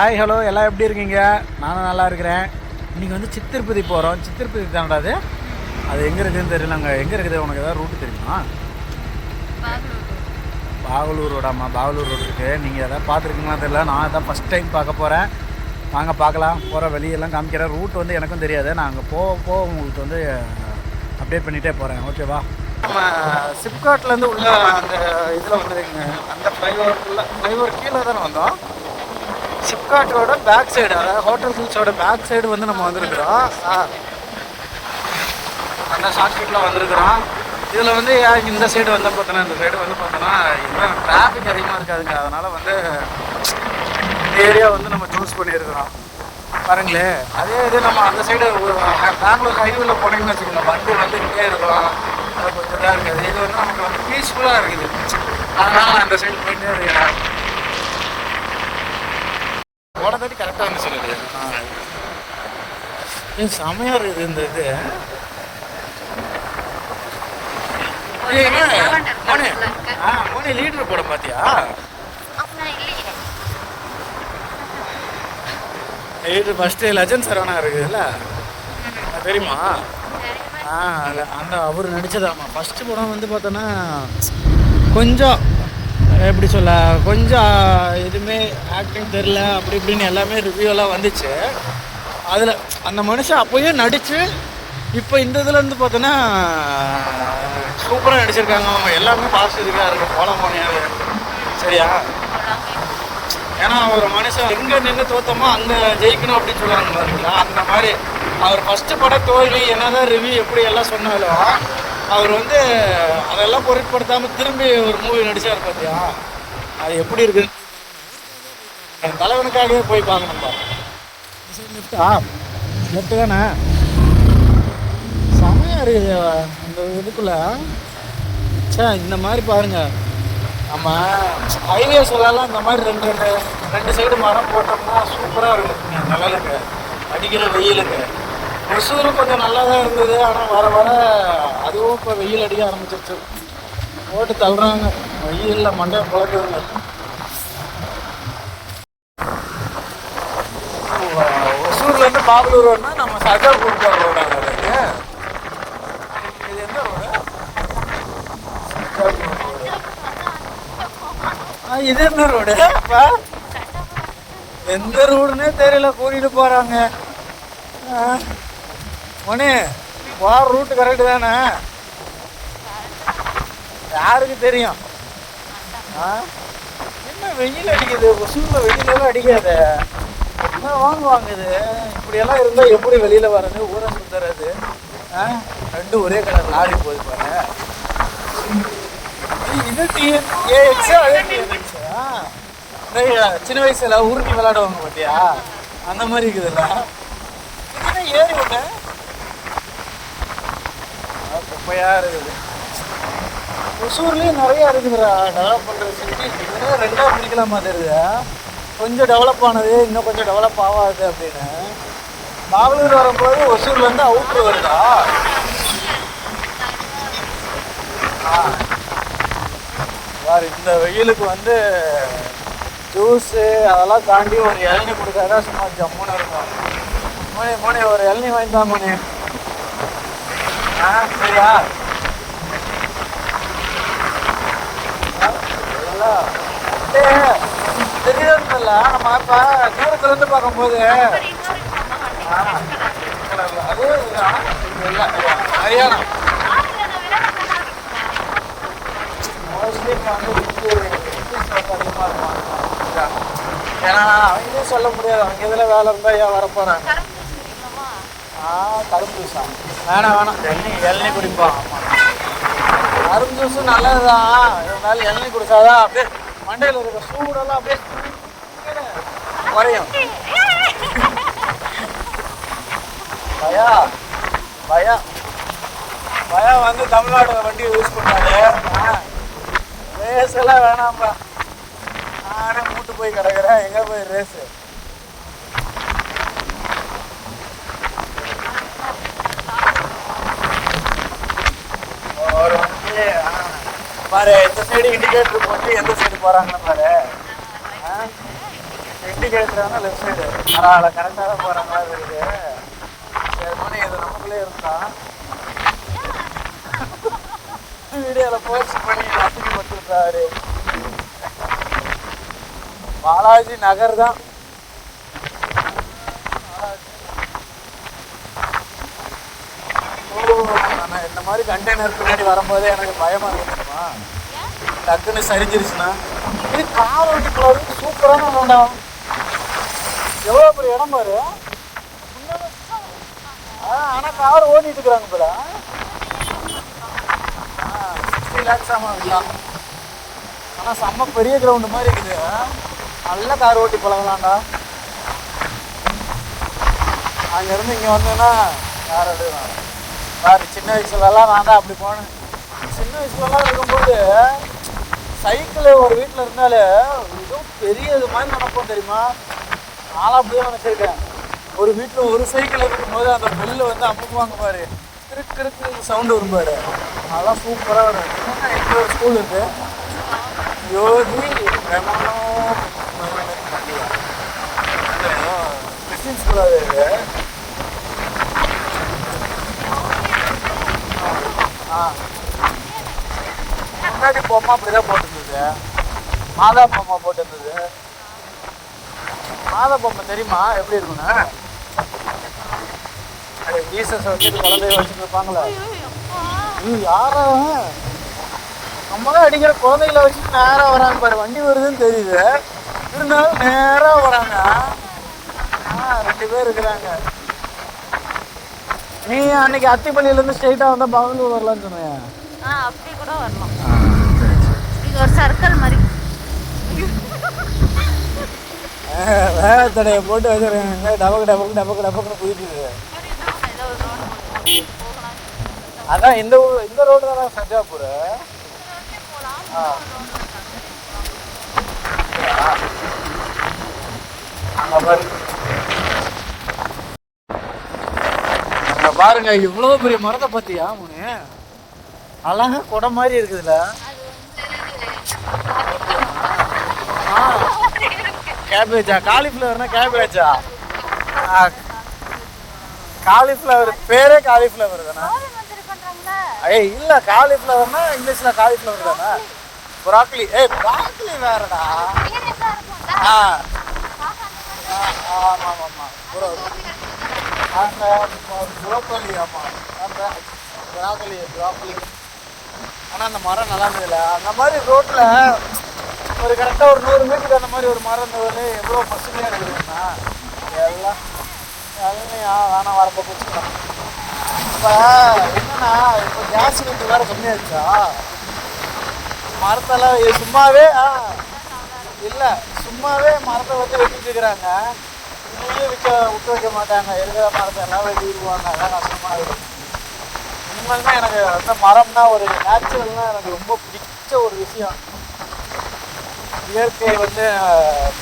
Hi hello எல்லாம் எப்படி இருக்கீங்க? நானும் நல்லா இருக்கிறேன். இன்றைக்கி வந்து சித்திருப்பதி போகிறோம். சித்திருப்பதி தாண்டாது, அது எங்கே இருக்குதுன்னு தெரியல. அங்கே எங்கே இருக்குது? உனக்கு ஏதாவது ரூட்டு தெரியுமா? பாகலூர் ரோடாம்மா, பாகலூர் ரோடு இருக்குது. நீங்கள் எதாவது பார்த்துருக்கீங்களா தெரியல. நான் அதான் ஃபஸ்ட் டைம் பார்க்க போகிறேன். வாங்க பார்க்கலாம். போகிற வெளியெல்லாம் காமிக்கிறேன். ரூட் வந்து எனக்கும் தெரியாது. நான் அங்கே போக உங்களுக்கு வந்து அப்டேட் பண்ணிகிட்டே போகிறேன். ஓகேவா? நம்ம சிப்காட்லேருந்து உள்ள அந்த இதில் வந்துருக்குங்க. அந்த ஃப்ளைஓவர் கீழே தானே வந்தோம். சிப்காட்டோட பேக் சைடு, அதாவது ஹோட்டல் ஹில்ஸோட பேக் சைடு வந்து நம்ம வந்திருக்கிறோம். அந்த ஷார்ட்கட்டில் வந்திருக்கிறோம். இதில் வந்து இந்த சைடு வந்து பார்த்தோன்னா, இந்த சைடு வந்து பார்த்தோன்னா இன்னும் டிராஃபிக் அதிகமாக இருக்காதுங்க. அதனால் வந்து இந்த ஏரியா வந்து நம்ம சூஸ் பண்ணியிருக்கிறோம். பாருங்களே, அதே இது நம்ம அந்த சைடு பெங்களூர் ஹைவேல போனீங்கன்னு வச்சுக்கோங்க, வண்டி வந்து இங்கே இருக்கும். அது கொஞ்சம் இதாக இருக்காது. இது வந்து நமக்கு வந்து பீஸ்ஃபுல்லாக இருக்குது. அதனால் நான் அந்த சைடு போயிட்டே இருக்கிறேன். போன தாட்டி கரெக்டாக வந்து சொல்லுது. செமையாக இருக்குது இந்த இது. மோனி லீடர் போட பார்த்தியா? லீடர் ஃபஸ்ட்டு லெஜண்ட் சரவணா இருக்குதுல்ல, தெரியுமா? அந்த அவர் நடித்ததாம்மா ஃபஸ்ட்டு படம் வந்து பார்த்தோன்னா கொஞ்சம் எப்படி சொல்ல, கொஞ்சம் எதுவுமே ஆக்டிங் தெரில, அப்படி இப்படின்னு எல்லாமே ரிவ்யூலாம் வந்துச்சு. அதில் அந்த மனுஷன் அப்போயும் நடித்து இப்போ இந்த இதில் வந்து பார்த்தோன்னா சூப்பராக நடிச்சிருக்காங்க. அவங்க எல்லாமே பாசிட்டிவாக இருக்குது. போனியாக சரியா? ஏன்னா ஒரு மனுஷன் எங்கே நின்று தோற்றமோ அங்கே ஜெயிக்கணும் அப்படின்னு சொல்லுவாங்க பாருங்களா. அந்த மாதிரி அவர் ஃபஸ்ட்டு பட தோல்வி என்னதான் ரிவ்யூ எப்படி எல்லாம் சொன்னாலும் அவர் வந்து அதெல்லாம் பொருட்படுத்தாமல் திரும்பி ஒரு மூவி நடிச்சார் பார்த்தியா? அது எப்படி இருக்குது? என் தலைவனுக்காகவே போய் பார்க்கணும்பா. லெஃப்ட் தானே? செமையாக இருக்குது இந்த இதுக்குள்ளே. இந்த மாதிரி பாருங்கள், நம்ம ஹைவே சொல்லலாம். இந்த மாதிரி ரெண்டு சைடு மரம் போட்டோம்னா சூப்பராக இருக்கும். நிழலுக்கு அடிக்கிற வெயிலுக்கு. ஒசூரும் கொஞ்சம் நல்லா தான் இருந்தது. ஆனால் வர வர அதுவும் இப்போ வெயில் அடிக்க ஆரம்பிச்சிருச்சு. போட்டு தள்ளுறாங்க. வெயிலில் மண்டையை பழக்குதுங்க. ஒசூர்லேருந்து பாகலூர் ரோடுனா நம்ம சர்தார்பூர் போகிற ரோடாங்க. இது எந்த ரோடு? இது என்ன ரோடு? எந்த ரோடுன்னே தெரியல. கூட்டிகிட்டு போகிறாங்க. மணி போகிற ரூட்டு கரெக்டு தானே? யாருக்கு தெரியும்? என்ன வெயில் அடிக்குது? ஒசூரில் வெயிலெல்லாம் அடிக்காது. என்ன வாங்குவாங்க இது? இப்படியெல்லாம் இருந்தால் எப்படி வெளியில் வர்றது? ஊரை சுற்றுறது? ரெண்டு ஒரே கலர் லாரி போகுது பாரு. இது டிஎன்ஏஎக்ஸா? அதே டிஎன்எக்ஸா? சின்ன வயசுல உருட்டி விளையாடுவாங்க பார்த்தியா? அந்த மாதிரி இருக்குதுல்ல. ஏறி விட்ட குப்பையாக இருக்குது. ஒசூர்லேயும் நிறையா இருக்குதுடா டெவலப் பண்ணுறது. சிட்டி இதெல்லாம் ரெண்டாக பிடிக்கலாமா தெரியுது. கொஞ்சம் டெவலப் ஆனது, இன்னும் கொஞ்சம் டெவலப் ஆகாது அப்படின்னு. பாகலூர் வரும்போது ஒசூர்லேருந்து அவுட்ரு வருதா? இந்த வெயிலுக்கு வந்து ஜூஸு அதெல்லாம் தாண்டி ஒரு இளநீ கொடுத்தாதான் சும்மா ஜம்முன்னு இருக்கும். மோனி ஒரு இளநீ வாங்கிதான் மோனி. சரியா? தெரியல. நம்ம இப்போ தூரத்துலேருந்து பார்க்கும்போது அது ஹரியானா மோஸ்ட்லி இப்போ வந்து அதிகமாக இருக்கும். ஏன்னா அவங்களே சொல்ல முடியாது. அவங்க இதில் வேலை இருந்தால் ஏன் வரப்போகிறாங்க. கரும்பு ஜூஸா? வேணாம். இளநீ குடிப்போம். கரும்பு ஜூஸும் நல்லது தான். இருந்தாலும் இளநீ குடிச்சாதான் அப்படியே மண்டையில் இருக்க சூடெல்லாம் அப்படியே குறையும். பயா வந்து தமிழ்நாடு வண்டியை யூஸ் பண்ணாரு. ரேஸ் எல்லாம் வேணாம்பா. நானே மூட்டு போய் கிடக்குறேன். எங்கே போய் ரேஸு? ஒரு வண்டி பாரு, இந்த சைடு இண்டிகேட்டர் போட்டு எந்த சைடு போகிறாங்கன்னு பாரு. கேட்குறாங்க லெஃப்ட் சைடு பரவாயில்ல கரெக்டாக தான் போகிற மாதிரி இருக்குது. சரி மணி இது நமக்குள்ளே இருந்தா வீடியோவில் போஸ்ட் பண்ணி அசிங்கப்பட்டுருக்காரு. பாலாஜி நகர் தான். நான் இந்த மாதிரி கண்டெய்னர் பின்னாடி வரும்போதே எனக்கு பயமாக இருக்குமா, டக்குன்னு சரிஞ்சிருச்சுன்னா. இது கார் ஓட்டி போகிறது சூப்பரான வேண்டாம். எவ்வளோ பெரிய இடம் பாரு. ஆனால் கார் ஓட்டிட்டு இருக்கிறாங்க போல. 60 lakhs ஆமாம். ஆனால் செம்ம பெரிய கிரவுண்டு மாதிரி இருக்குது. நல்ல கார் ஓட்டி பழகலாம்டா. அங்கேருந்து இங்கே வந்தேன்னா கார் எடுக்கலாம். கார் சின்ன வயசுலலாம் நான் தான் அப்படி போனேன். சின்ன வயசுலலாம் இருக்கும்போது சைக்கிள் ஒரு வீட்டில் இருந்தாலே ஏதோ பெரிய இது மாதிரி நினைப்போம் தெரியுமா. நானும் அப்படியே நினச்சிருக்கேன். ஒரு வீட்டில் ஒரு சைக்கிள் இருக்கும்போது அந்த பெல்லு வந்து அமுக்குவாங்க பாரு, கிறுக்கு கிறுக்கு சவுண்டு வரும் பாரு. அதெல்லாம் சூப்பராக வரும். எங்கள் ஒரு ஸ்கூல் இருக்குது, யோகி பிரமாணோ கிறிஸ்டின் ஸ்கூல். அது இருக்குது. முன்னாடி பொம்மை அப்படிதான் போட்டுருந்தது. மாதா பொம்மை போட்டுருந்தது. மாதா பொம்மை தெரியுமா எப்படி இருக்குன்னு? ஜீசஸ் வச்சுட்டு குழந்தைய வச்சுட்டு இருப்பாங்களே. யாரா நம்ம தான் அடிக்கிற குழந்தைகளை வச்சுட்டு நேராக வராங்க பாரு. வண்டி வருதுன்னு தெரியுது, இருந்தாலும் நேராக வராங்க. 2 பேர் இருக்கிறாங்க. நீ அன்னைக்கு அத்திப்பள்ளியிலேருந்து ஸ்ட்ரெயிட்டாக வந்தால் பவனூர் வரலான்னு சொன்னேன். அப்படி கூட வரலாம். இது ஒரு சர்க்கிள் மாதிரி வேகத்தடையை போட்டு வச்சுருக்காங்க. டபக்கு டபக்கு டபக்கு டபக்குன்னு போயிட்டு. அதான் இந்த ரோடு தானே சஜாப்பூர். பாருங்க இவ்வளோ பெரிய மரத்தை பத்தியா முனு, அழகா கொடை மாதிரி இருக்குதுல்ல. கேபேஜா காலிஃப்ளவர்னா கேபேஜா? காலிஃப்ளவர் பேரே காலிஃப்ளவர் தானே? ஏய் இல்லை, காலிஃப்ளவர்னா இங்கிலீஷில் காலிஃப்ளவர் தானே. ப்ராக்லி. ப்ராக்லி வேறடா. ஆமாம் ஆமாம் அந்த ப்ரோக்கோலி. ஆமாம் அந்த ப்ராக்கோலி. ஆனால் அந்த மரம் நல்லா இருந்ததில்ல. அந்த மாதிரி ரோட்டில் ஒரு கரெக்டாக ஒரு 100 மீட்டருக்கு அந்த மாதிரி ஒரு மரம் இருந்தது எவ்வளோ பசுமையாக இருக்குதுன்னா எல்லாம் வேணாம் வரப்போ பிடிச்சிக்கலாம். இப்போ என்னன்னா இப்போ கேஸ் ரேட்டு வேறு கம்மியாகிடுச்சா. மரத்தெல்லாம் சும்மாவே இல்லை, சும்மாவே மரத்தை வந்து வெட்டிட்டு இருக்கிறாங்க. இன்னும் விட்டு வைக்க மாட்டாங்க. இருக்கிற மரத்தை எல்லாம் வெட்டி விடுவாங்க. அதான் கஷ்டமாக இருக்கும். உண்மையுமே எனக்கு வந்து மரம்னா ஒரு நேச்சுரல்னா எனக்கு ரொம்ப பிடிச்ச ஒரு விஷயம். இயற்கையை வந்து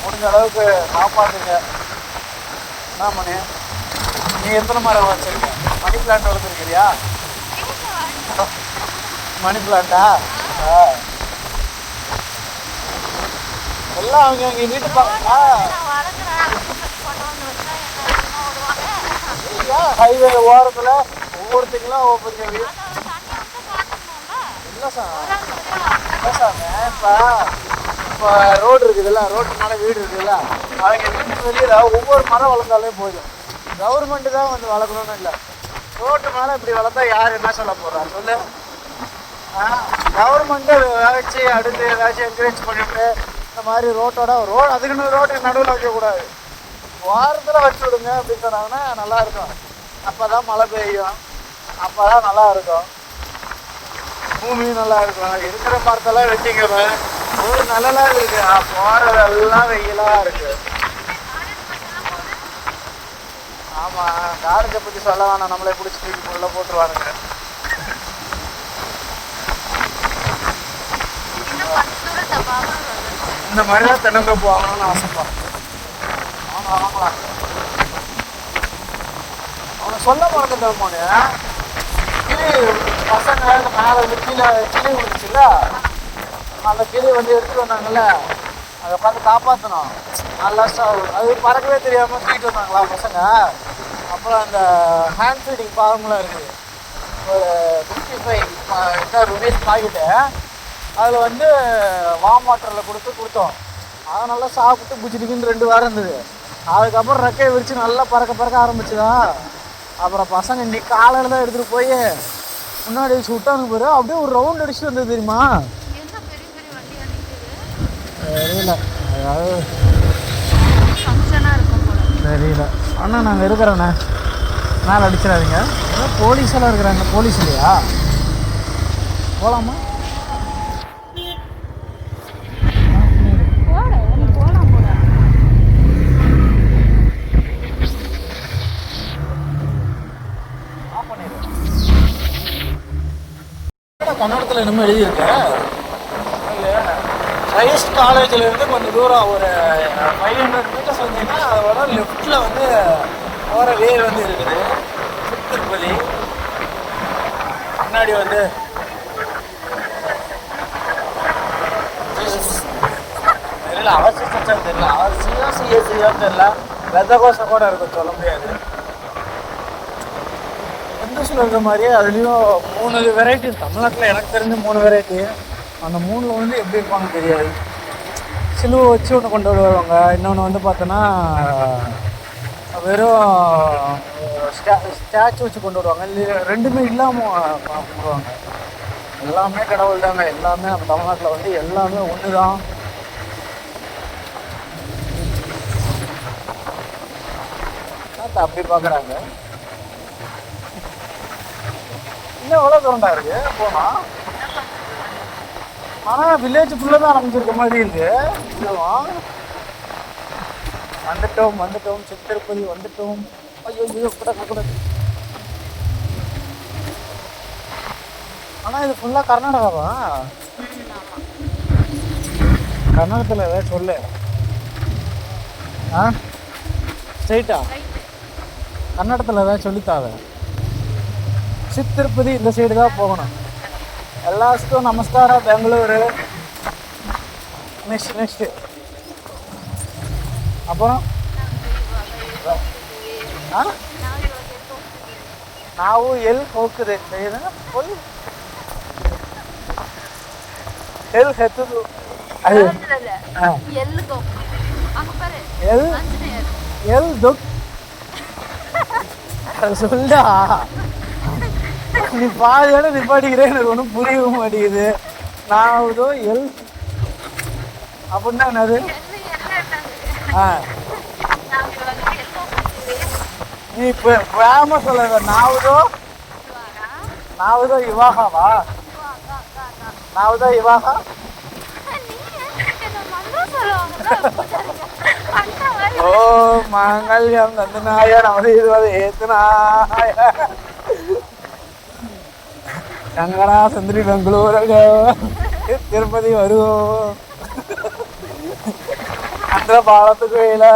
முடிஞ்ச அளவுக்கு காப்பாற்றுங்க. என்ன மணி, நீ எத்தனை மரம் வச்சிருக்க? மணி பிளான்ட் வளர்த்துருக்கிறியா? மணி பிளான்ட்டா? எல்லாம் அவங்க அங்கே வீட்டு ஹைவே ஓரத்தில் ஒவ்வொருத்தங்களும் ஒவ்வொரு வீடு. இல்லை சார், இல்லை சாமி. இப்போ ரோடு இருக்குதுல்ல, ரோட்டுனால வீடு இருக்குதுல்ல, அவங்க வீட்டுக்கு வெளியில் ஒவ்வொரு மரம் வளர்ந்தாலே போதும். கவர்மெண்ட்டு தான் வந்து வளர்க்கணும்னு இல்லை. ரோட்டு மேலே இப்படி வளர்த்தா யார் என்ன சொல்ல போகிறா சொல்லு? கவர்மெண்ட்டு வச்சு அடுத்து ஏதாச்சும் என்கரேஜ் பண்ணிவிட்டு இந்த மாதிரி ரோடு அதுக்குன்னு ரோட்டுக்கு நடுவில் வைக்கக்கூடாது, வாரத்தில் வச்சு விடுங்க அப்படின்னு சொன்னாங்கன்னா நல்லாயிருக்கும். அப்போ தான் மழை பெய்யும், அப்போ தான் நல்லா இருக்கும், பூமியும் நல்லா இருக்கும். இருக்கிற மரத்தெல்லாம் வெட்டிக்கிறேன். ஒரு நல்லா இருக்கு, போறதெல்லாம் வெயிலா இருக்கு. ஆமா, காரஞ்சை பத்தி சொல்ல வேணாம், நம்மளே பிடிச்சி தூக்கி உள்ள போட்டுருவானுங்க. இந்த மாதிரிதான் தென்னந்தோப்பு வாங்கணும்னு ஆசைப்படுறேன். ஆமா வாங்கலாம். அவனை சொல்ல மறந்துட்டேன் போனே. கிளி பசங்க மேலே வந்து கீழே கிளி விழுந்துச்சுல்ல, அந்த கிளி வந்து எடுத்துட்டு வந்தாங்கல்ல, அதை பார்த்து காப்பாற்றணும். நல்லா அது பறக்கவே தெரியாமல் தூக்கிட்டு வந்தாங்களா பசங்க. அப்புறம் அந்த ஹேண்ட் ஃபீடிங் ஃபார்முலாம் இருக்குது, ஒரு 55 ருபீஸ் பாக்கெட்டு. அதில் வந்து வார்ம் வாட்டரில் கொடுத்தோம். அதை நல்லா சாப்பிட்டு புச்சிட்டுக்குன்னு 2 வாரம் இருந்தது. அதுக்கப்புறம் ரெக்கையை விரித்து நல்லா பறக்க ஆரம்பிச்சுதான். அப்புறம் பசங்க இன்னைக்கு காலையில் தான் எடுத்துகிட்டு போய் முன்னாடி வச்சு விட்டானுங்க பாரு, அப்படியே ஒரு ரவுண்ட் அடிச்சுட்டு வந்தது தெரியுமா. தெரியல, அதாவது தெரியல. அண்ணா நாங்கள் இருக்கிறோண்ணே, மேலே அடிச்சிடாதீங்க. போலீஸ் எல்லாம் இருக்கிறாங்க. போலீஸ் இல்லையா? போகலாமா? கன்னடத்தில் என்னமோ எழுதியிருக்கு. கிரைஸ்ட் காலேஜிலேருந்து கொஞ்சம் தூரம் ஒரு 500 மீட்டர்ஸ் வந்தீங்கன்னா அதோட லெஃப்டில் வந்து போகிற வே வந்து இருக்குது. திருப்பதி முன்னாடி வந்து தெரியல, அவர் சிஸ்டம் தெரியல, அவர் சிஎஸ்சியான்னு தெரியல, வெத கோஷம் கூட இருக்கும், சொல்ல முடியாது. இந்துஸில் இருக்கிற மாதிரியே அதுலேயும் 3 வெரைட்டி. தமிழ்நாட்டில் எனக்கு தெரிஞ்ச 3 வெரைட்டி. அந்த 3ல் வந்து எப்படி இருப்பாங்கன்னு தெரியாது. சிலுவை வச்சு ஒன்று கொண்டு வருவாங்க, இன்னொன்று வந்து பார்த்தோன்னா வெறும் ஸ்டாச்சு வச்சு கொண்டு வருவாங்க. இல்லை, 2மே இல்லாமல் கும்பிடுவாங்க. எல்லாமே கடவுள் தாங்க. எல்லாமே நம்ம தமிழ்நாட்டில் வந்து எல்லாமே ஒன்று தான். அப்படி பார்க்குறாங்க. இன்னும் எவ்வளோ தூரண்டா இருக்கு போனா? ஆனால் வில்லேஜ் ஃபுல்லாக தான் ஆரம்பிச்சிருக்க மாதிரி இருக்கு. வந்துட்டோம் சித்திருப்பதி வந்துட்டோம். ஐயோ கூட. ஆனால் இது ஃபுல்லாக கர்நாடகாவா? கர்நாடகத்தில் ஏதாவது சொல்லு. ஸ்ட்ரைட்டா கர்நாடகத்தில் ஏதாவது சொல்லித்தாவ. சித்திருப்பதி இந்த சைடு தான் போகணும். எல்லாத்துக்கும் நமஸ்காரம். பெங்களூரு நெக்ஸ்ட். அப்புறம் ನಾವು ಎಲ್ಲಿ ಹೋಗ್ತದೆ ಎಲ್ಲಿ ಹೆತ್ತದು ಎಲ್ಲಿ ದೊಡ್ಡ சொல்டா. நீ பாதியோட நிப்பாட்டிக்கிறேன், எனக்கு ஒன்றும் புரியவும் மாட்டேங்குது. நான் எல் அப்படின்னா என்னது? நீ இப்போ வேகமாக சொல்ல. நாவுதோ இவாகாவா? நாவுதோ இவாகா? ஓ மாங்கல்யம் தந்தனாய நமது இதுவது ஏத்துனாய கங்கனா சுந்தரி பெங்களூரக திருப்பதி வருவோம். அந்த பாலத்துக்கு வேல.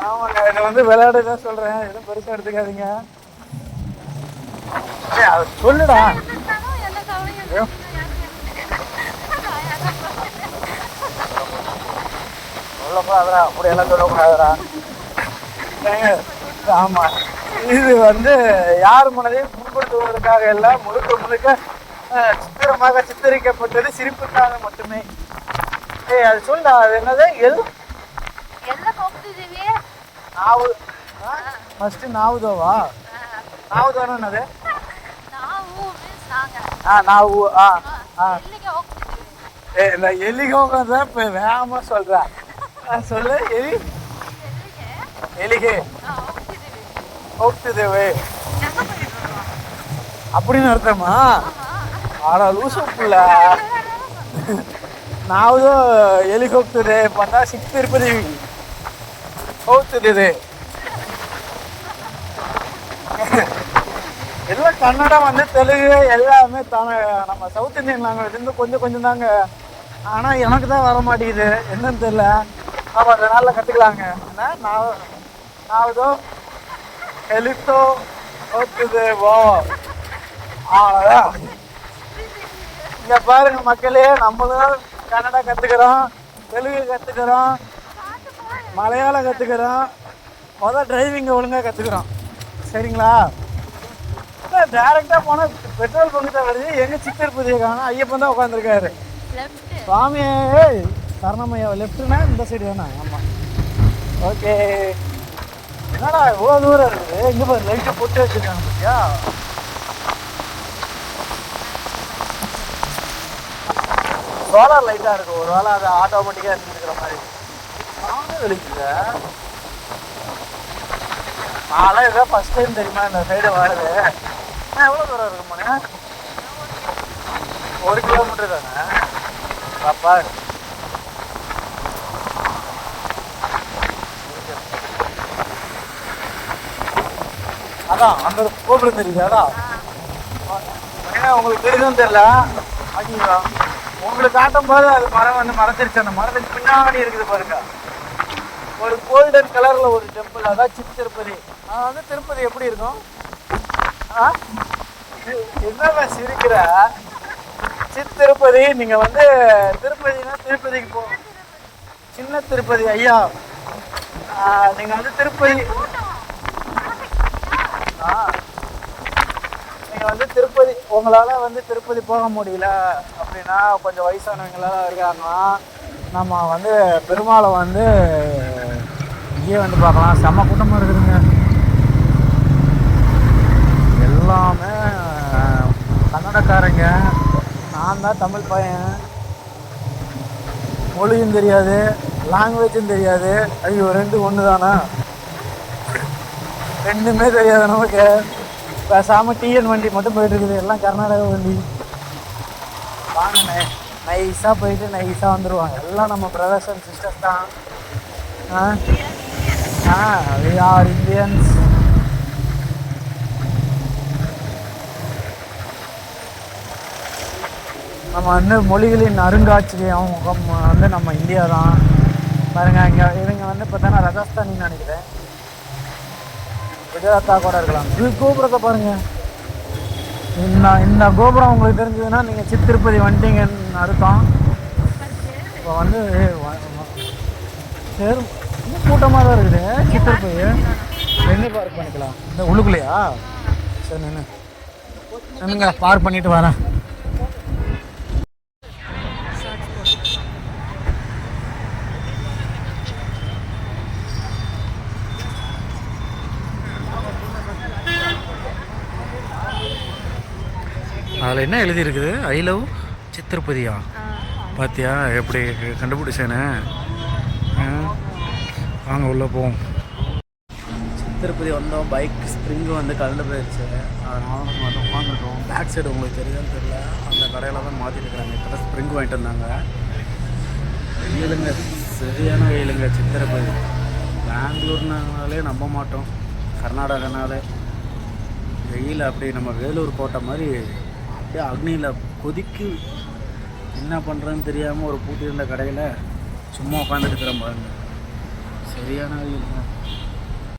ஆமாங்க, என்னை வந்து விளையாடுதான் சொல்றேன், எதுவும் பெருசா எடுத்துக்காதீங்க. அது சொல்லுடா. சொல்லக்கூடாதுடா, அப்படியெல்லாம் சொல்லக்கூடாதுடா. ஆமா, இது வந்து யார் மனதையும் புண்படுத்துவதற்காக எல்லாம் முழுக்க சித்திரமாக சித்தரிக்கப்பட்டது சிரிப்புக்காக மட்டுமே. அது சொல்லுடா, அது என்னது? ஃபர்ஸ்ட் நாவுதோவா? நாவுதோன்னா என்னது? எலிக்கு உட்காந்து இப்போ வேகமாக சொல்கிறேன். சொல்லு. எலிகே ಹೋಗ್ತಿದ್ದೇವೆ அப்படின்னு அர்த்தமா? ஆனா லூசு புள்ள. ನಾವು ಎಲ್ಲಿಗೆ ಹೋಗ್ತಿದೆ ಬಂದ ಸಿಕ್ತಿರ್ಪದಿ ಹೋಗ್ತಿದ್ದೆ. எல்லாம் கன்னடம் வந்து தெலுங்கு எல்லாமே நம்ம சவுத் இந்தியன் லாங்குவேஜ் இருந்து கொஞ்சம் தாங்க. ஆனால் எனக்கு தான் வர மாட்டேங்குது, என்னன்னு தெரியல. நம்ம 2 நாளில் கற்றுக்கலாங்க. நாவதோ எலித்தோ ஓத்துது வோ. அவ்வளோதான். இங்கே பாருங்க மக்களே, நம்மளும் கன்னடா கற்றுக்கிறோம். தெலுங்கு கற்றுக்கிறோம், மலையாளம் கற்றுக்கிறோம், டிரைவிங்கை ஒழுங்காக கற்றுக்குறோம். சரிங்களா? இல்லை டேரெக்டாக போனால் பெட்ரோல் பங்கு தான் வருது. எங்கள் சித்திருப்பதியை காணும், ஐயப்பன் தான் உட்காந்துருக்காரு. சுவாமியே சரணமையா. லெஃப்ட்டுனா இந்த சைடு தானே? ஆமாம். ஓகே. என்னடா இவ்வளோ தூரம் இருக்குது? இங்கே பாரு லைட்டை போட்டு வச்சுருக்காங்க பார்த்தியா? சோலார் லைட்டாக இருக்கும். ஒரு வேளை அது ஆட்டோமேட்டிக்காக இருந்துருக்கிற மாதிரி வெளிக்குது. நான்லாம் இதான் ஃபஸ்ட் டைம் தெரியுமா இந்த சைடு வருது. எவ்வளோ தூரம் இருக்குமாண்ணே? 1 கிலோமீட்டர் தானே பாப்பா? அதான் அந்த கோபுரம் தெரியுது. அதான் ஏன்னா உங்களுக்கு தெரியுதுன்னு தெரியல. ஐயோ உங்களுக்கு காட்டும் போது அது மரம் வந்து மறைச்சிருச்சு. அந்த மரத்துக்கு பின்னாடி இருக்குது பாருங்க, ஒரு கோல்டன் கலர்ல ஒரு டெம்பிள். அதான் திருப்பதி. வந்து திருப்பதி எப்படி இருக்கும்? என்ன சிரிக்கிற? திருப்பதி நீங்க வந்து திருப்பதினா திருப்பதிக்கு போ. சின்ன திருப்பதி ஐயா, நீங்க வந்து திருப்பதி நீங்க வந்து திருப்பதி உங்களால வந்து திருப்பதி போக முடியல அப்படின்னா, கொஞ்சம் வயசானவங்களாம் இருக்காங்கன்னா நம்ம வந்து பெருமாளை வந்து இங்கேயே வந்து பார்க்கலாம். செம்ம கூட்டமாக இருக்குதுங்க. எல்லாமே கன்னடக்காரங்க. நான் தான் தமிழ் பையன். மொழியும் தெரியாது, லாங்குவேஜும் தெரியாது. ஐயோ ரெண்டு ஒன்று தானா? ரெண்டுமே தெரியாது நமக்கு. பேசாமல் டிஎன் வண்டி மட்டும் போயிட்டு இருக்குது. எல்லாம் கர்நாடகா வண்டி. வாங்க நைஸாக போயிட்டு நைஸாக வந்துடுவாங்க. எல்லாம் நம்ம பிரதர்ஸ் அண்ட் சிஸ்டர்ஸ் தான். we are Indians. நம்ம வந்து மொழிகளின் அருங்காட்சியகம் வந்து நம்ம இந்தியா தான். பாருங்க, இங்கே இவங்க வந்து பார்த்தோன்னா ராஜஸ்தானின்னு நினைக்கிறேன், குஜராத்தா கூட இருக்கலாம். இது கோபுரத்தை பாருங்க. இந்த கோபுரம் உங்களுக்கு தெரிஞ்சதுன்னா நீங்கள் திருப்பதி வந்துட்டீங்கன்னு அர்த்தம். இப்போ வந்து சரி இன்னும் கூட்டமாக தான் இருக்குது. திருப்பதி எங்கே பார்க் பண்ணிக்கலாம்? இந்த உள்ளுக்குள்ளையா? சரி நின்னுங்க, பார்க் பண்ணிட்டு வரேன். அதில் என்ன எழுதியிருக்குது? I love சித்திருப்பதியா? பார்த்தியா எப்படி கண்டுபிடிச்சேன்னு? வாங்க உள்ளே போவோம். சித்திருப்பதி வந்தோம். பைக் ஸ்ப்ரிங்கு வந்து கலந்து போயிடுச்சு. அதனால நம்ம வந்து உட்காந்துட்டோம். பேக் சைடு உங்களுக்கு தெரியுதான்னு தெரியல, அந்த கடையில் தான் மாற்றிருக்கிறாங்க. இப்போ தான் ஸ்ப்ரிங்கு வாங்கிட்டு வந்தாங்க. வெயிலுங்க, சரியான வெயிலுங்க சித்திரப்பதி. பெங்களூர்னாலே நம்ப மாட்டோம், கர்நாடகானாலே வெயில் அப்படி நம்ம வேலூர் கோட்டை மாதிரி அப்படியே அக்னியில் கொதிக்கு. என்ன பண்ணுறதுன்னு தெரியாமல் ஒரு பூட்டி இருந்த கடையில் சும்மா உட்காந்துட்டு இருக்கிற பாருங்க. சரியான வெயிலுங்க.